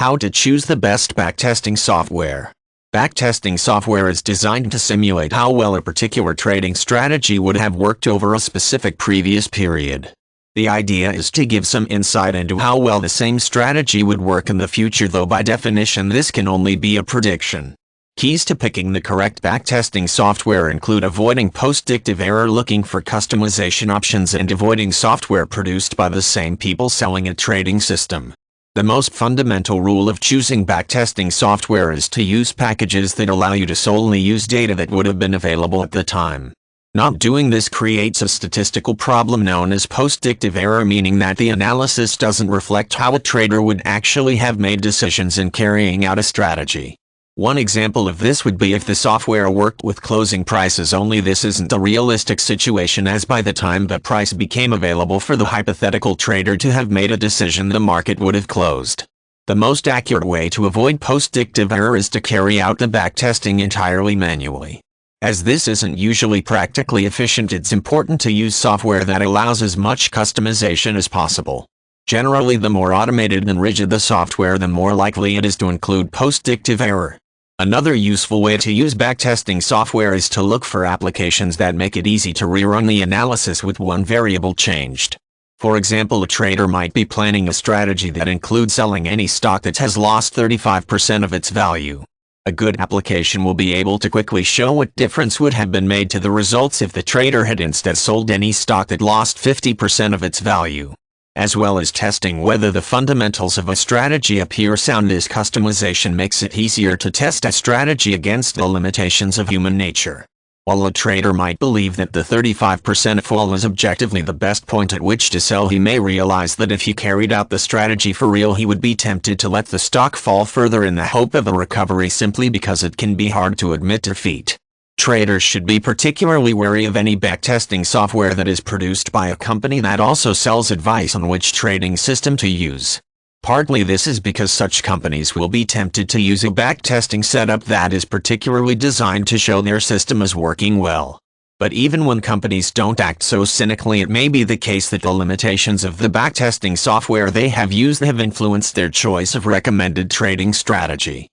How to choose the best backtesting software. Backtesting software is designed to simulate how well a particular trading strategy would have worked over a specific previous period. The idea is to give some insight into how well the same strategy would work in the future, though by definition this can only be a prediction. Keys to picking the correct backtesting software include avoiding post-predictive error, looking for customization options, and avoiding software produced by the same people selling a trading system. The most fundamental rule of choosing backtesting software is to use packages that allow you to solely use data that would have been available at the time. Not doing this creates a statistical problem known as post-predictive error, meaning that the analysis doesn't reflect how a trader would actually have made decisions in carrying out a strategy. One example of this would be if the software worked with closing prices only. This isn't a realistic situation, as by the time the price became available for the hypothetical trader to have made a decision, the market would have closed. The most accurate way to avoid post-predictive error is to carry out the backtesting entirely manually. As this isn't usually practically efficient, it's important to use software that allows as much customization as possible. Generally, the more automated and rigid the software, the more likely it is to include post-predictive error. Another useful way to use backtesting software is to look for applications that make it easy to rerun the analysis with one variable changed. For example, a trader might be planning a strategy that includes selling any stock that has lost 35% of its value. A good application will be able to quickly show what difference would have been made to the results if the trader had instead sold any stock that lost 50% of its value. As well as testing whether the fundamentals of a strategy appear sound, this customization makes it easier to test a strategy against the limitations of human nature. While a trader might believe that the 35% fall is objectively the best point at which to sell, he may realize that if he carried out the strategy for real, he would be tempted to let the stock fall further in the hope of a recovery, simply because it can be hard to admit defeat. Traders should be particularly wary of any backtesting software that is produced by a company that also sells advice on which trading system to use. Partly this is because such companies will be tempted to use a backtesting setup that is particularly designed to show their system is working well. But even when companies don't act so cynically, it may be the case that the limitations of the backtesting software they have used have influenced their choice of recommended trading strategy.